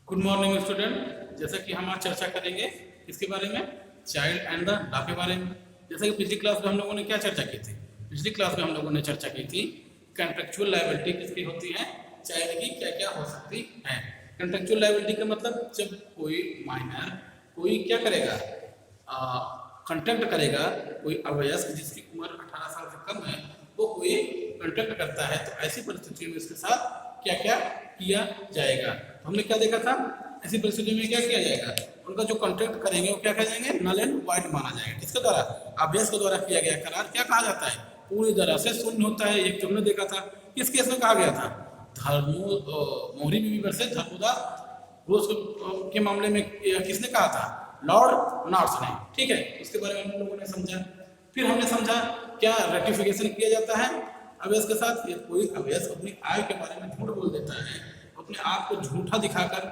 Good morning student. जैसा कि हम आज चर्चा करेंगे इसके बारे में, चाइल्ड एंड द लॉ के बारे में। जैसा कि पिछली क्लास में हम लोगों ने क्या चर्चा की थी? पिछली क्लास में हम लोगों ने चर्चा की थी कॉन्ट्रेक्चुअल लायबिलिटी किसकी होती है, चाइल्ड की क्या क्या हो सकती है। कॉन्ट्रेक्चुअल लायबिलिटी का मतलब जब कोई माइनर कोई क्या करेगा, कॉन्ट्रैक्ट करेगा, कोई अवयस्क जिसकी उम्र 18 साल से कम है वो कोई कॉन्ट्रैक्ट करता है, तो ऐसी परिस्थितियों में इसके साथ क्या क्या किया जाएगा। तो हमने क्या देखा था, ऐसी परिस्थितियों में क्या किया जाएगा, उनका जो कॉन्ट्रैक्ट करेंगे वो क्या कह जाएंगे, नल एंड वाइड माना जाएगा। किसके द्वारा? अभ्यास के द्वारा किया गया करार क्या कहा जाता है, पूरी तरह से शून्य होता है। एक हमने देखा था किस केस में कहा गया था, मोहरी बीवी वर्सेस धर्मोदास घोष के मामले में किसने कहा था, लॉर्ड नॉर्थ ने। ठीक है, उसके बारे में हम लोगों ने समझा। फिर हमने समझा क्या रेटिफिकेशन किया जाता है अवयस के साथ। ये कोई अवयस अपनी आय के बारे में झूठ बोल देता है, अपने आप को झूठा दिखाकर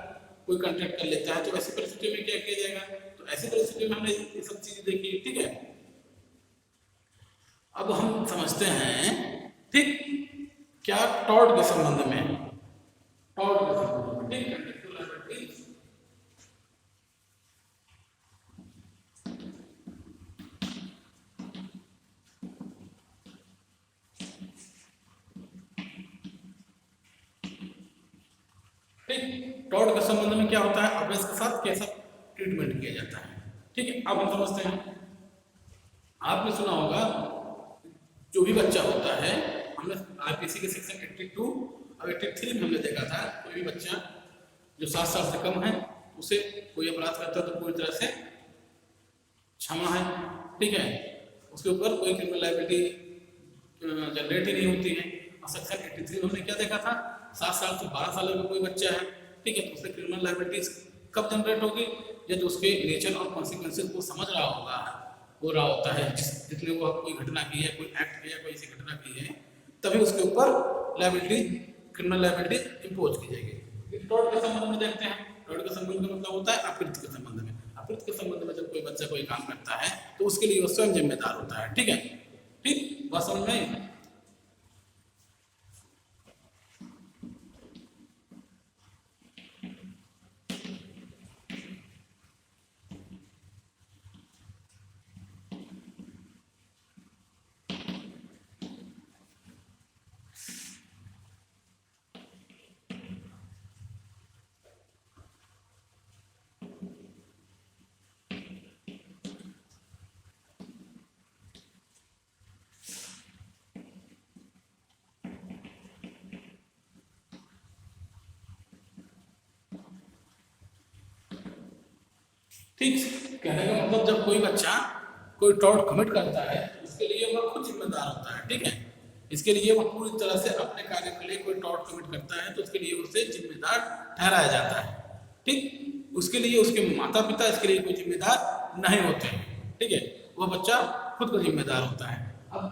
कोई कॉन्ट्रैक्ट कर लेता है, तो ऐसी परिस्थितियों में क्या किया जाएगा। तो ऐसी परिस्थितियों में हमने ये सब चीजें देखी। ठीक है, अब हम समझते हैं ठीक क्या टॉर्ट के संबंध में, टॉर्ट के संबंध में। ठीक है, टॉर्ट के संबंध में क्या होता है, अभ्यास के साथ कैसा ट्रीटमेंट किया जाता है। ठीक है, अब हम समझते हैं। आपने सुना होगा जो भी बच्चा होता है, हमने आईपीसी के सेक्शन 82 और 83 में हमने देखा था, कोई भी बच्चा जो 7 साल से कम है उसे कोई अपराध करता है तो पूरी तरह से क्षमा है। ठीक है, उसके ऊपर कोई क्रिमिनल लायबिलिटी जनरेट ही नहीं होती है। और सेक्शन 83 में हमने क्या देखा था, 7 साल से 12 साल का कोई बच्चा है, ठीक है, तो उससे क्रिमिनल लायबिलिटीज कब जनरेट होगी, जब उसके नेचर और कॉन्सिक्वेंसेस को समझ रहा होगा, हो रहा होता है, जिसने वो कोई घटना की है, कोई एक्ट किया, कोई ऐसी घटना की है, तभी उसके ऊपर लायबिलिटी, क्रिमिनल लायबिलिटी इम्पोज की जाएगी। टॉर्ट के संबंध में देखते हैं। टॉर्ट के संबंध का मतलब होता है अपराध के संबंध में। अपराध के संबंध में जब कोई बच्चा कोई काम करता है तो उसके लिए वो स्वयं जिम्मेदार होता है। ठीक है, ठीक, बात समझ में? ठीक, कहने का मतलब जब कोई बच्चा कोई टॉर्ट कमिट करता है इसके लिए वह खुद जिम्मेदार होता है। ठीक है, इसके लिए वह पूरी तरह से अपने कार्य के लिए कोई टॉर्ट कमिट करता है तो उसके लिए उसे जिम्मेदार ठहराया जाता है। ठीक, उसके लिए उसके माता पिता इसके लिए कोई जिम्मेदार नहीं होते हैं। ठीक है, वह बच्चा खुद को जिम्मेदार होता है। अब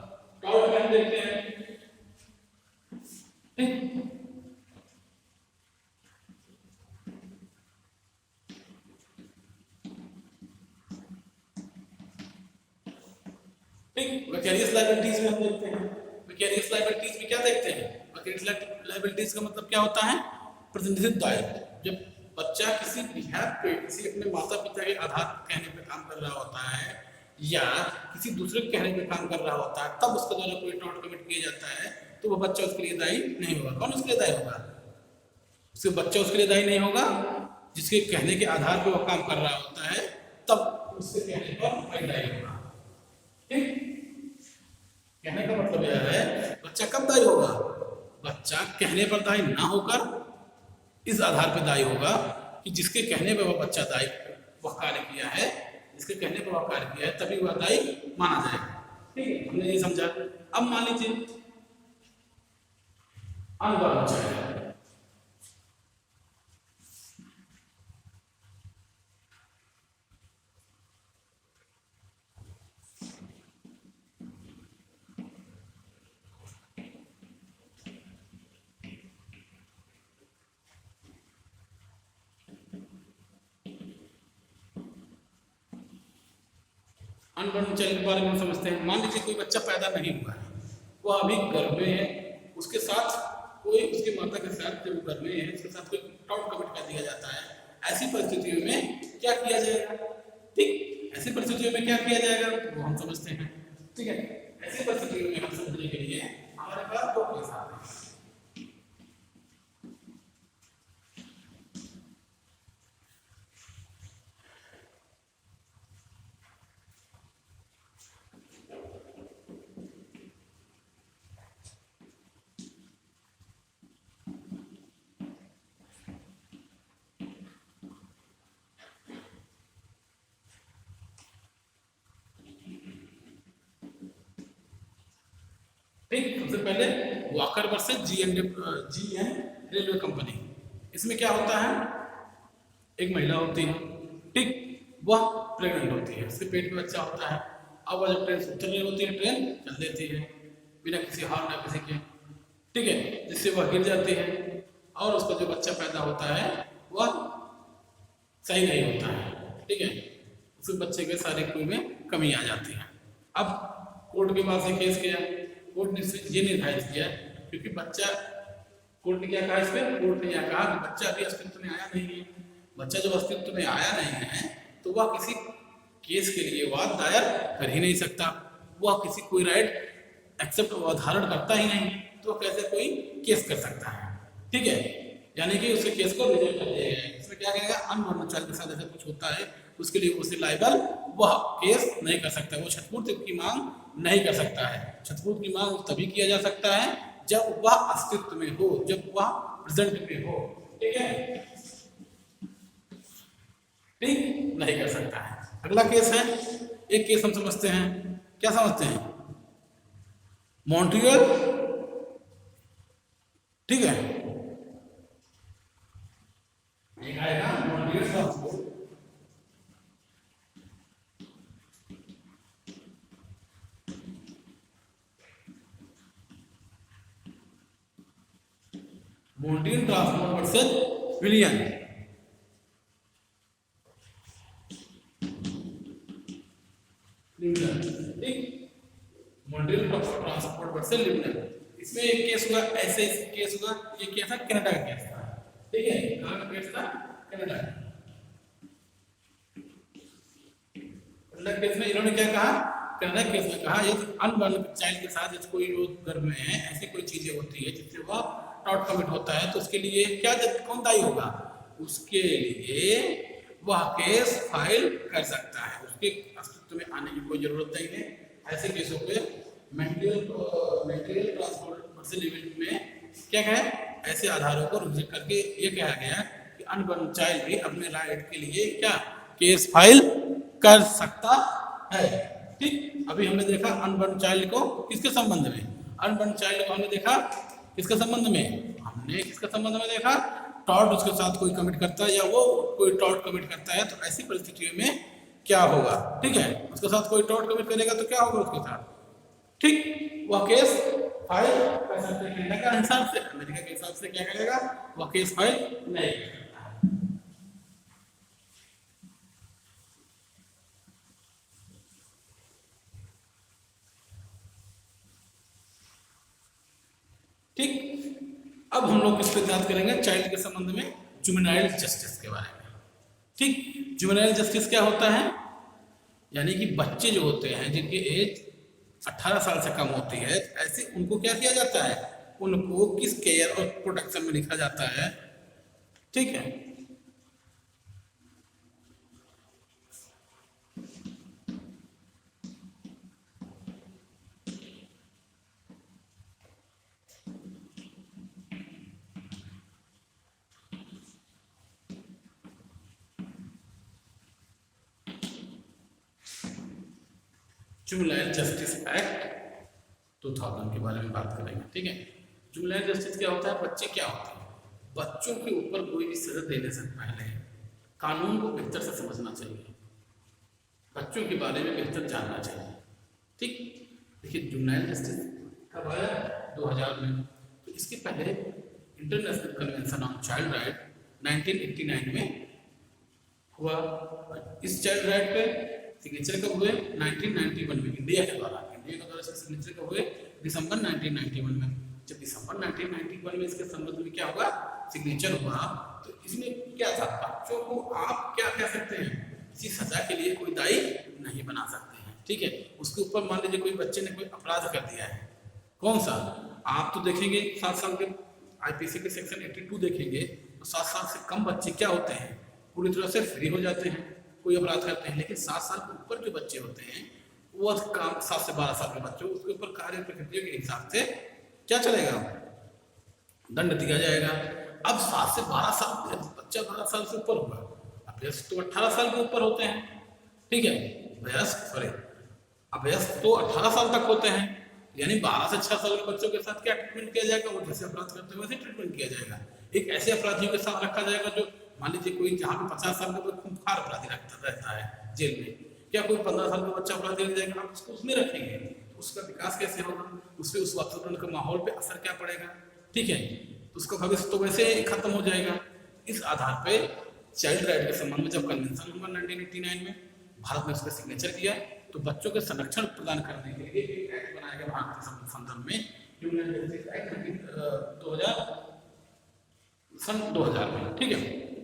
टॉर्ट में हम देखते हैं, ठीक, विकैरियस लायबिलिटीज में हम देखते हैं। विकैरियस लायबिलिटीज में क्या देखते हैं, विकैरियस लायबिलिटीज का मतलब क्या होता है, प्रतिनिधित्व दायित्व। जब बच्चा किसी बिहार पे, किसी अपने माता पिता के आधार कहने पे काम कर रहा होता है या किसी दूसरे के कहने पे काम कर रहा होता है, तब उसके द्वारा कोई टॉर्ट कमिट किया जाता है तो वो बच्चा उसके लिए दायी नहीं होगा। कौन उसके लिए दायी होगा? उसके बच्चा उसके लिए दायी नहीं होगा जिसके कहने के आधार पर वह काम कर रहा होता है, तब उसके कहने पर वही दायी होगा। ठीक, कहने का मतलब यह है बच्चा कब दायी होगा, बच्चा कहने पर दायी ना होकर इस आधार पर दायी होगा कि जिसके कहने पर वह बच्चा दायी वह कार्य किया है, जिसके कहने पर वह कार्य किया है तभी वह दायी माना जाएगा। ठीक है, हमने ये समझा। अब मान लीजिए अनपढ़ बच्चा है, अनबॉर्न चाइल्ड के बारे में समझते हैं। मान लीजिए कोई बच्चा पैदा नहीं हुआ है, वो अभी गर्भ में है, उसके साथ कोई उसकी माता के साथ जो गर्भ में है उसके साथ कोई टॉर्ट कमिट कर दिया जाता है ऐसी परिस्थितियों में क्या किया जाएगा? ठीक, ऐसी परिस्थितियों में क्या किया जाएगा वो हम समझते हैं। ठीक है, ऐसी परिस्थितियों में हम समझने के लिए हमारे पास दो केस आते हैं। ठीक, सबसे पहले Walker versus GN railway company. इसमें क्या होता है, एक महिला होती है, ठीक, वह प्रेग्नेंट होती है, उसके पेट में बच्चा होता है। अब वह जब ट्रेन से उतर रही होती है, ट्रेन चल देती है बिना किसी हार ना किसी के, ठीक है, जिससे वह गिर जाती है और उसका जो बच्चा पैदा होता है वह सही नहीं होता है। ठीक है, उस बच्चे के शारीरिक रूप में कमी आ जाती है। अब कोर्ट के पास से केस किया, कोर्ट ने ये निर्धारित किया, क्योंकि बच्चा, कोर्ट ने क्या कहा इस पर, कोर्ट ने यह कहा कि बच्चा अभी अस्तित्व में आया नहीं है। बच्चा जब अस्तित्व में आया नहीं है तो वह किसी केस के लिए वाद दायर कर ही नहीं सकता, वह किसी कोई राइट एक्सेप्ट धारण करता ही नहीं, तो कैसे कोई केस कर सकता है। ठीक है, यानी कि उसके केस को रिजेक्ट कर दिया गया। इसमें क्या कहेगा, अननॉर्मल चाइल्ड के साथ ऐसा कुछ होता है उसके लिए उसे लाइबल वह केस नहीं कर सकता, वो क्षतिपूर्ति की मांग नहीं कर सकता है। क्षतिपूर्ति की मांग तभी किया जा सकता है जब वह अस्तित्व में हो, जब वह प्रेजेंट में हो। ठीक है, ठीक नहीं कर सकता है। अगला केस है, एक केस हम समझते हैं, क्या समझते हैं, मॉन्ट्रियल, ठीक है, एक आएगा Montreal transport, Montreal transport versus William. ठीक, मॉन्ट्रियल ट्रांसपोर्ट वर्सेस लिबनल। इसमें एक केस हुआ, ऐसे केस हुआ, ये केस था कनाडा का केस था। ठीक है, कहाँ का केस था, कनाडा। कनाडा केस में इन्होंने क्या कहा, कनाडा केस में कहा यदि अनबॉर्न चाइल्ड के साथ यदि कोई जो गर्भ में है ऐसी कोई चीजें होती है जिससे वह टॉट कमिट होता है, तो उसके लिए क्या कौन दायी होगा, उसके लिए वह केस फाइल कर सकता है, उसके अस्तित्व में आने की कोई जरूरत नहीं है। ऐसे केसों पे मटेरियल ट्रांसपोर्ट वर्सेस लिबनल में क्या है, ऐसे आधारों को रिजेक्ट करके ये कहा गया कि अनबॉर्न चाइल्ड भी अपने राइट के लिए क्या केस फाइल कर सकता है। ठीक, अभी हमने देखा अनबॉर्न चाइल्ड को किसके संबंध में, अनबॉर्न चाइल्ड को हमने देखा किसके संबंध में, हमने किसके संबंध में देखा, टॉट उसके साथ कोई कमिट करता है या वो कोई टॉट कमिट करता है, तो ऐसी परिस्थितियों में क्या होगा। ठीक है, उसके साथ कोई टॉट कमिट करेगा तो क्या होगा उसके साथ, ठीक, वह केस फाइल कर सकते हैं। कनाडा के हिसाब से, अमेरिका के हिसाब से क्या करेगा, वह केस फाइल नहीं कर सकता है। ठीक, अब हम लोग इस पर बात करेंगे चाइल्ड के संबंध में जुवेनाइल जस्टिस के बारे में। ठीक, जुवेनाइल जस्टिस क्या होता है, यानी कि बच्चे जो होते हैं जिनकी एज 18 साल से कम होती है, ऐसे उनको क्या किया जाता है, उनको किस केयर और प्रोटेक्शन में लिखा जाता है। ठीक है, जुवेनाइल जस्टिस एक्ट 2000 के बारे में बात करेंगे। ठीक है, जुवेनाइल जस्टिस क्या होता है, बच्चे क्या होते हैं, बच्चों के ऊपर कोई भी सजा देने से पहले कानून को बेहतर से समझना चाहिए, बच्चों के बारे में बेहतर जानना चाहिए। ठीक, देखिए जुवेनाइल जस्टिस कब आया, 2000 में, तो इसके पहले international convention on child right 1989 में हुआ। इस चाइल्ड राइट पे सिग्नेचर कब हुए, 1991 में, इंडिया के द्वारा सिग्नेचर कब हुए, दिसंबर 1991 में। जब दिसंबर 1991 में इसके संबंध में क्या होगा, सिग्नेचर हुआ, तो इसमें क्या था, बच्चों को आप क्या कह सकते हैं, किसी सजा के लिए कोई दायी नहीं बना सकते हैं, ठीक है। उसके ऊपर मान लीजिए कोई बच्चे ने कोई अपराध कर दिया है, कौन सा, आप तो देखेंगे 7 साल के आईपीसी के सेक्शन 82 देखेंगे तो 7 साल से कम बच्चे क्या होते हैं, पूरी तरह से फ्री हो जाते हैं, कोई अपराध करते हैं। लेकिन 7 साल के ऊपर जो बच्चे होते हैं वो काम 7 से 12 साल के बच्चे, उसके ऊपर कार्य प्रकृतियों के हिसाब से क्या चलेगा, दंड दिया जाएगा। अब 7 से 12 साल बच्चा 12 साल से ऊपर होगा, अभ्यस्त तो 18 साल के ऊपर होते हैं, ठीक है, अभ्यस्त तो 18 साल तक होते हैं, यानी 12 से 6 साल के बच्चों के साथ क्या ट्रीटमेंट किया जाएगा, वो जैसे अपराध करते हैं वैसे ट्रीटमेंट किया जाएगा। एक ऐसे अपराधियों के साथ रखा जाएगा जो मान लीजिए कोई जहाँ पे 50 साल का कोई खूंखार अपराधी रहता है जेल में, क्या कोई 15 साल का बच्चा अपराधी रह जाएगा, आप उसको उसमें रखेंगे, उसका विकास कैसे होगा, उससे उस वातावरण के माहौल पे असर क्या पड़ेगा, ठीक है, तो उसका भविष्य तो वैसे ही खत्म हो जाएगा। इस आधार पे चाइल्ड राइट के संबंध में जब कन्वेंशन हुआ 1989 में, भारत ने उसका सिग्नेचर किया, तो बच्चों के संरक्षण प्रदान करने के लिए एक एक्ट बनाया गया भारतीय संदर्भ में, ह्यूमन जस्टिस एक्ट 2000 में, ठीक है।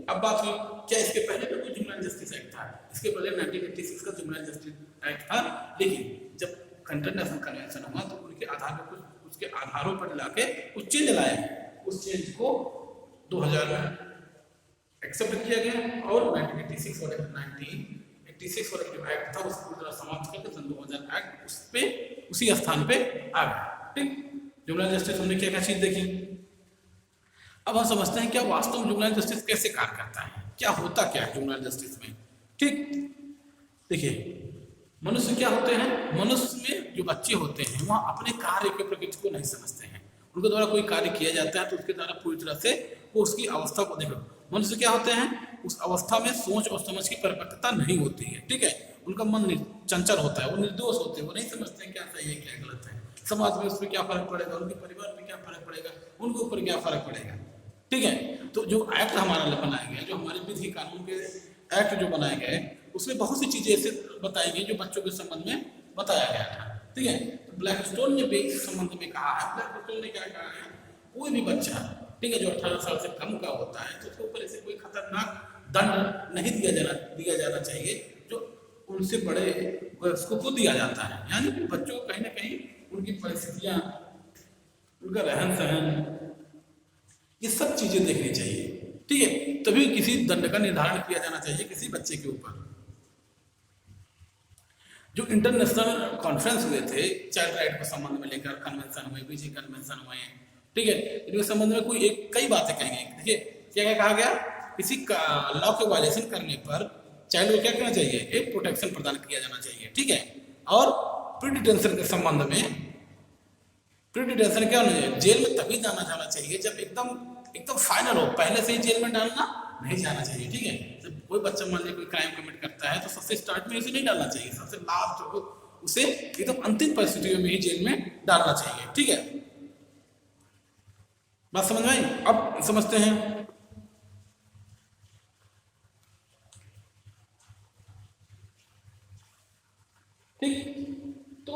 अब बात हुई क्या इसके पहले तो कोई जुवेनाइल जस्टिस एक्ट था, इसके पहले 1986 का जुवेनाइल जस्टिस एक्ट था, लेकिन जब इंटरनेशनल कन्वेंशन हुआ तो उनके आधार पर कुछ उसके आधारों पर लाके कुछ चेंज लाए, उस चेंज को 2000 में एक्सेप्ट किया गया और 1986 वाला जो एक्ट था उसको पूरी तरह समाप्त करके सन 2000 एक्ट उस पे उसी स्थान पे आ गया, ठीक। जुवेनाइल जस्टिस हमने क्या क्या चीज देखी। अब हम समझते हैं क्या वास्तव में जुवेनाइल जस्टिस कैसे कार्य करता है, क्या होता क्या है जुवेनाइल जस्टिस में, ठीक। देखिए मनुष्य क्या होते हैं, मनुष्य में जो बच्चे होते हैं वह अपने कार्य के प्रकृति को नहीं समझते हैं, उनके द्वारा कोई कार्य किया जाता है तो उसके द्वारा पूरी तरह से वो उसकी अवस्था को देखो। मनुष्य क्या होते हैं, उस अवस्था में सोच और समझ की परिपक्वता नहीं होती है, ठीक है, उनका मन चंचल होता है, वो निर्दोष होते हैं, वो नहीं समझते हैं क्या सही है क्या गलत है, समाज में उस पर क्या फर्क पड़ेगा, उनके परिवार में क्या फर्क पड़ेगा, उनके ऊपर क्या फर्क पड़ेगा, ठीक है। तो जो एक्ट हमारा बनाया गया, जो हमारे विधि कानून के एक्ट जो बनाए गए, उसमें बहुत सी चीजें ऐसे बताई गई जो बच्चों के संबंध में बताया गया था, ठीक है। तो ब्लैकस्टोन ने भी इस संबंध में कहा है, ब्लैकस्टोन ने क्या कहा है, कोई भी बच्चा, ठीक है, जो 18 साल से कम का होता है तो उसके ऊपर ऐसे कोई खतरनाक दंड नहीं दिया जाना चाहिए जो उनसे बड़े वयस्कों को दिया जाता है, यानी कि बच्चों को कहीं ना कहीं उनकी परिस्थितियां, उनका रहन सहन, ये सब चीजें देखनी चाहिए, ठीक है, तभी किसी दंड का निर्धारण किया जाना चाहिए किसी बच्चे के ऊपर। जो इंटरनेशनल कॉन्फ्रेंस हुए थे चाइल्ड राइट के संबंध में लेकर, कन्वेंशन हुए, बीजी कन्वेंशन हुए, ठीक है, इनके संबंध में कोई कई बातें कही गई। देखिए क्या क्या कहा गया, किसी लॉ के वायलेशन करने पर चाइल्ड को क्या करना चाहिए, एक प्रोटेक्शन प्रदान किया जाना चाहिए, ठीक है। और प्री डिटेंशन के संबंध में, प्री डिटेंशन क्या होना चाहिए, जेल में तभी जाना चाहिए जब एकदम फाइनल हो, पहले से ही जेल में डालना नहीं जाना चाहिए, ठीक है। जब कोई बच्चा मान लीजिए कोई क्राइम कमिट करता है तो सबसे स्टार्ट में उसे नहीं डालना चाहिए, सबसे लास्ट हो उसे एकदम अंतिम परिस्थितियों में ही जेल में डालना चाहिए, ठीक है। बात समझ में आई, अब समझते हैं। ठीक, तो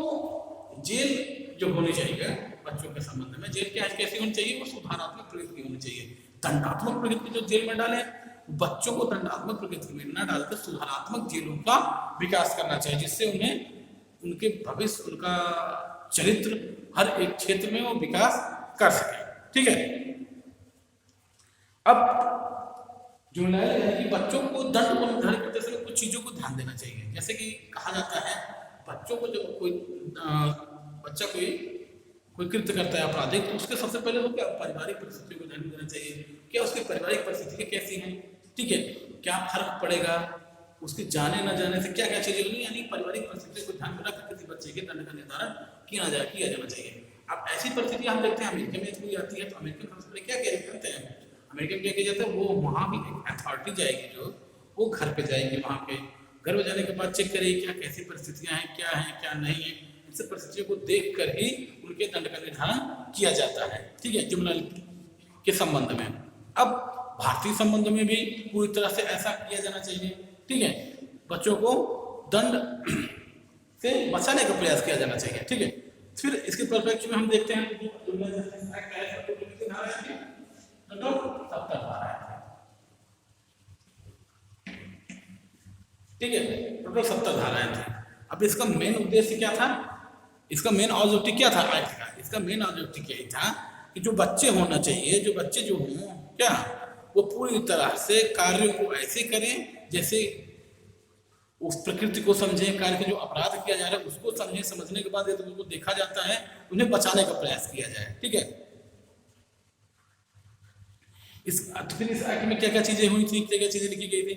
जेल जो होनी चाहिए बच्चों के संबंध में, जेल क्या कैसी होनी चाहिए, वो सुधारात्मक प्रकृति की होनी चाहिए। दंडात्मक प्रकृति जो जेल में डाले, बच्चों को दंडात्मक प्रकृति में न डालकर सुधारात्मक जेलों का विकास करना चाहिए, जिससे उन्हें उनके भविष्य, उनका चरित्र हर एक क्षेत्र में वो विकास कर सके, ठीक है। अब जुवेनाइल है कि बच्चों को दंड को निर्धारित करते समय कुछ चीजों को ध्यान देना चाहिए, जैसे कि कहा जाता है बच्चों को जब कोई बच्चा कोई कृत्य करता है आपराधिक, तो उसके सबसे पहले वो क्या पारिवारिक परिस्थितियों को ध्यान देना चाहिए, क्या उसकी पारिवारिक परिस्थितियाँ कैसी हैं, ठीक है, क्या फर्क पड़ेगा, उसके जाने न जाने से क्या क्या चीजें होंगी, यानी पारिवारिक परिस्थितियों को ध्यान में रखकर किसी बच्चे के दंड का निर्धारण किया जाना चाहिए। अब ऐसी परिस्थिति हम देखते हैं अमेरिका में कोई आती है तो अमेरिकन सबसे क्या कहते हैं, अमेरिका में क्या किया जाता है, वो वहाँ की एक अथॉरिटी जाएगी, जो वो घर पे जाएगी, वहाँ पे घर पे जाने के बाद चेक करेगी क्या कैसी परिस्थितियाँ हैं, क्या नहीं है, इनसे परिस्थितियों को देख कर ही उनके दंड का निर्धारण किया जाता है, ठीक है, जुवेनाइल के संबंध में। अब भारतीय संबंध में भी पूरी तरह से ऐसा किया जाना चाहिए, ठीक है, बच्चों को दंड से बचाने का प्रयास किया जाना चाहिए, ठीक है। फिर इसके परिप्रेक्ष्य में हम देखते हैं ठीक है, टोटल 70 धाराएं थी। अब इसका मेन उद्देश्य क्या था, इसका मेन ऑब्जेक्टिव क्या था एक्ट का, इसका मेन ऑब्जेक्टिव यही था कि जो बच्चे होना चाहिए, जो बच्चे जो हों क्या, वो पूरी तरह से कार्यों को ऐसे करें जैसे उस प्रकृति को समझें, कार्य के जो अपराध किया जा रहा है उसको समझें, समझने के बाद यदि उनको देखा जाता है उन्हें बचाने का प्रयास किया जाए। ठीक है, फिर इस एक्ट में क्या क्या चीजें हुई थी, क्या क्या चीजें लिखी गई थी।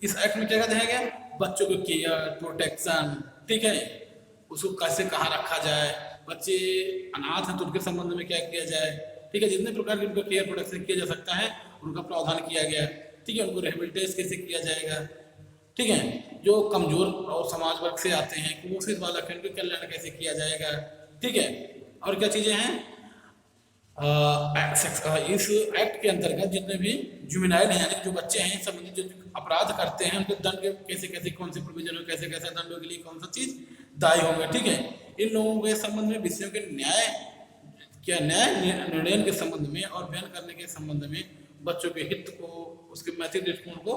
इस एक्ट में क्या क्या दिया गया, बच्चों को केयर, प्रोटेक्शन, ठीक है, उसको कैसे कहाँ रखा जाए, बच्चे अनाथ हैं तो उनके संबंध में क्या किया जाए, ठीक है, जितने प्रकार के उनका केयर प्रोटेक्शन किया जा सकता है उनका प्रावधान किया गया। ठीक है, उनको रिहेबिलिटेट कैसे किया जाएगा, ठीक है, जो कमजोर और समाज वर्ग से आते हैं कुपोषित बालक हैं उनके कल्याण कैसे किया जाएगा। ठीक है, और क्या चीजें हैं, इस एक्ट के अंतर्गत जितने भी जुवेनाइल हैं यानी जो बच्चे हैं संबंधित जो अपराध करते हैं उनके दंड के कैसे कैसे कौन से प्रोविजन हो, कैसे कैसे दंडों के लिए कौन सा चीज दायी होगा। ठीक है, इन लोगों के संबंध में विषयों के न्याय निर्णय के संबंध में और बयान करने के संबंध में बच्चों के हित को, उसके नैतिक दृष्टिकोण को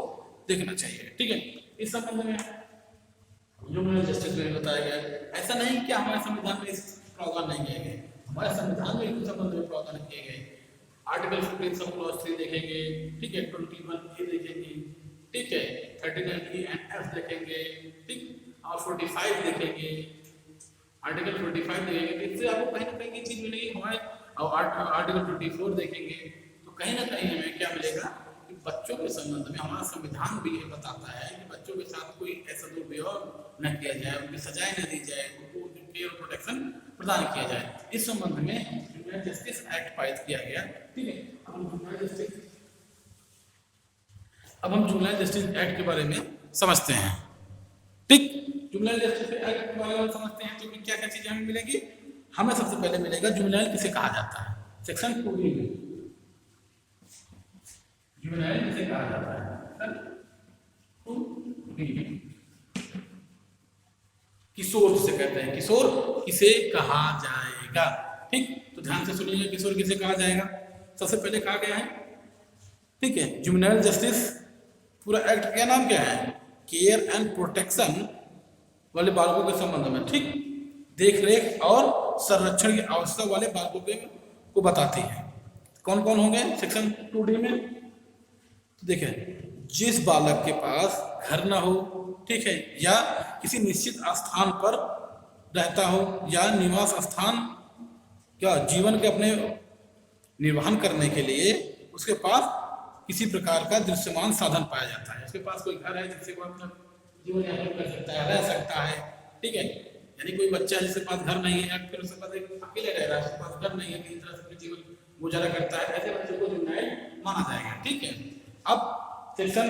देखना चाहिए। ठीक है, इस संबंध में जो जस्टिस में बताया गया, ऐसा नहीं कि हमारे संविधान में इस प्रावधान नहीं किए गए, हमारे संविधान में इस संबंध में प्रावधान किए गए। आर्टिकल 15 सब क्लॉज 3 देखेंगे, ठीक है, 21 ए देखेंगे, ठीक है, 39 ई एंड एफ देखेंगे, ठीक, और 45 देखेंगे, आर्टिकल 45 देखेंगे, इससे आपको कहीं ना कहीं ये चीज मिलेगी हमारे, और आर्टिकल 24 देखेंगे तो कहीं ना कहीं हमें क्या मिलेगा कि बच्चों के संबंध में हमारा संविधान भी ये बताता है कि बच्चों के साथ कोई ऐसा दुर्व्यवहार न किया जाए, उनकी सजाएं न दी जाए, उनको केयर और प्रोटेक्शन प्रदान किया जाए। इस संबंध में जुवेनाइल जस्टिस एक्ट पारित किया गया। ठीक है, अब हम जुवेनाइल जस्टिस एक्ट के बारे में समझते हैं। ठीक, जुवेनाइल जस्टिस एक्ट के बारे में समझते हैं तो क्या क्या चीजें हमें मिलेगी। हमें सबसे पहले मिलेगा जुवेनाइल किसे कहा जाता है, सेक्शन 2D में जुवेनाइल किसे कहा जाता है, 2D में किशोर जिसे कहते हैं, किशोर किसे कहा जाएगा। ठीक, तो ध्यान से सुनिए, किशोर किसे कहा जाएगा। सबसे पहले कहा गया है, ठीक है, जुवेनाइल जस्टिस पूरा एक्ट का नाम क्या है, केयर एंड प्रोटेक्शन वाले बालकों के संबंध में, ठीक, देख रेख और संरक्षण की आवश्यकता वाले बालकों को बताती है। कौन कौन होंगे सेक्शन 2D में, तो देखिए, जिस बालक के पास घर ना हो, ठीक है, या किसी निश्चित स्थान पर रहता हो या निवास स्थान या जीवन के अपने निर्वहन करने के लिए उसके पास किसी प्रकार का दृश्यमान साधन पाया जाता है, उसके पास कोई घर है जिससे वो अपना जीवन यापन कर सकता है, रह सकता है। ठीक है, यानी कोई बच्चा जिसके पास घर नहीं है या फिर उसके पास एक अकेले रह रहा है, उसके पास घर नहीं है, किसी तरह से अपने जीवन गुजारा करता है, ऐसे बच्चे को जुवेनाइल माना जाएगा। ठीक है, अब सेक्शन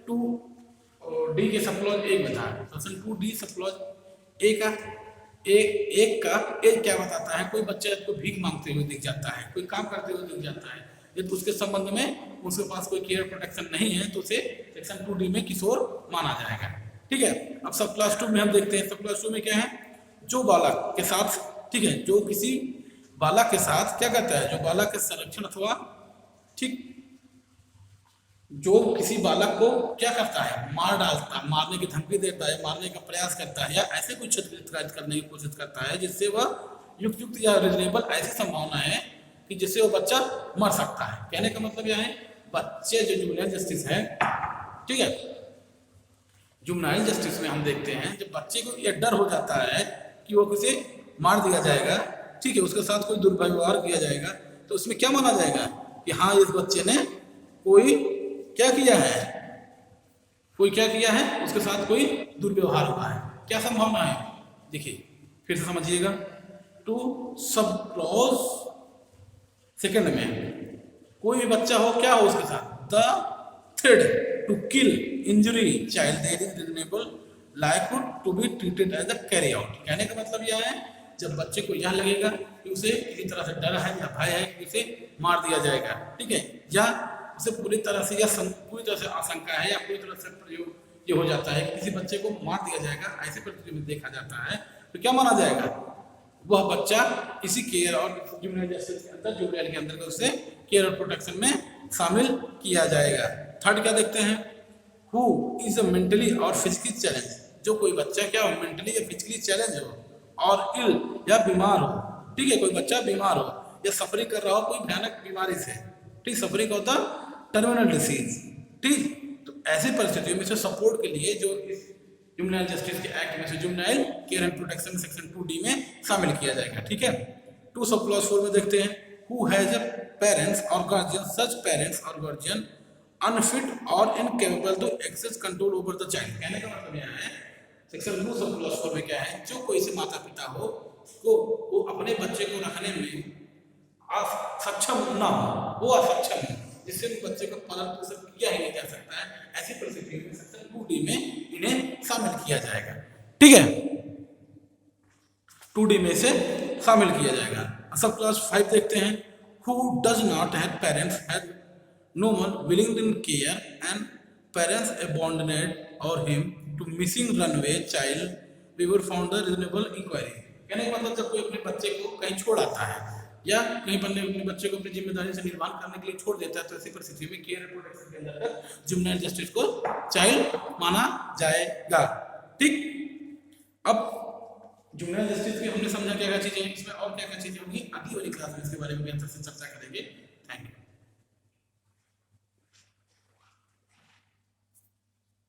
2D के सब क्लॉज 1 में था, section 2D sub clause A का एक क्या बताता है, कोई बच्चा को भीख मांगते हुए दिख जाता है, कोई काम करते हुए दिख जाता है, यदि उसके संबंध में उसके पास कोई केयर प्रोटेक्शन नहीं है तो उसे सेक्शन 2D में किशोर माना जाएगा। ठीक है, अब सब क्लास 2 में हम देखते हैं, सब क्लास 2 में क्या है, जो बालक के साथ, ठीक है, जो किसी बालक के साथ क्या करता है, जो बालक के संरक्षण अथवा, ठीक, जो किसी बालक को क्या करता है, मार डालता है, मारने की धमकी देता है, मारने का प्रयास करता है या ऐसे कुछ क्षतिग्रस्त करने की कोशिश करता है जिससे वह युक्त या रिजनेबल ऐसी संभावना है कि जिससे वो बच्चा मर सकता है। कहने का मतलब यह है, बच्चे जो जुवेनाइल जस्टिस है, ठीक है, जुवेनाइल जस्टिस में हम देखते हैं जब बच्चे को यह डर हो जाता है कि वो किसे मार दिया जाएगा, ठीक है, उसके साथ कोई दुर्व्यवहार किया जाएगा, तो उसमें क्या माना जाएगा कि हाँ इस बच्चे ने कोई क्या किया है, कोई क्या किया है, उसके साथ कोई दुर्व्यवहार हुआ है। क्या संभावना है, देखिए फिर से समझिएगा, टू सब क्लॉज सेकंड में कोई भी बच्चा हो, क्या हो उसके साथ, the threat to kill, injury child there is reasonable likelihood to be treated as a carry out. कहने का मतलब यह है, जब बच्चे को यह लगेगा कि उसे किसी तरह से डर है या भय है कि उसे मार दिया जाएगा, ठीक है, या उसे पूरी तरह से या पूरी तरह से आशंका है या पूरी तरह से प्रयोग ये हो जाता है कि किसी बच्चे को मार दिया जाएगा, ऐसे परिस्थिति में देखा जाता है, तो क्या माना जाएगा, वह बच्चा इसी केयर और जुवेनाइल जस्टिस के अंदर, जुवेनाइल के अंदर उसे केयर और प्रोटेक्शन में शामिल किया जाएगा। थर्ड क्या देखते हैं, हु इज अ मेंटली और फिजिकली चैलेंज, जो कोई बच्चा क्या हो, मेंटली या फिजिकली चैलेंज हो और इल या बीमार हो, ठीक है, कोई बच्चा बीमार हो या सफरिंग कर रहा हो कोई भयानक बीमारी से, ठीक, सफरिंग होता टर्मिनल डिसीज, ठीक। तो ऐसी परिस्थितियों में से सपोर्ट के लिए जो इस जुवेनाइल जस्टिस के एक्ट में से juvenile care and protection section 2D में शामिल किया जाएगा, ठीक है। 2 सब क्लॉज 4 में देखते हैं, हु हैज अ पेरेंट्स और गार्जियन, सच पेरेंट्स और गार्जियन अनफिट और incapable to access control over the child. कहने का मतलब यह है सेक्शन 2 सब क्लॉज 4 में क्या है, जो कोई से माता पिता हो को वो अपने बच्चे को रखने में सक्षम ना हो, वो असक्षम है, जिससे उस बच्चे को पालन पोषण किया ही नहीं जा सकता है, ऐसी परिस्थिति में सेक्शन 2D में इन्हें शामिल किया जाएगा, ठीक है, 2D में से शामिल किया जाएगा। सब क्लास 5 देखते हैं, who does not have parents have no one willing in care and parents abandoned or him to missing runaway child we were found the reasonable inquiry. कहने का मतलब जब कोई अपने बच्चे को कहीं छोड़ आता है या कहीं पर अपने बच्चे को अपनी जिम्मेदारी से निर्वाह करने के लिए छोड़ देता है, तो ऐसी परिस्थिति में केयर एंड प्रोटेक्शन के अंतर्गत जुवेनाइल जस्टिस को चाइल्ड माना जाएगा, ठीक। अब जुवेनाइल जस्टिस की हमने समझा क्या क्या चीजें, इसमें और क्या क्या चीजें होंगी अगली वाली क्लास में इसके बारे में बेहतर से चर्चा करेंगे। Thank you.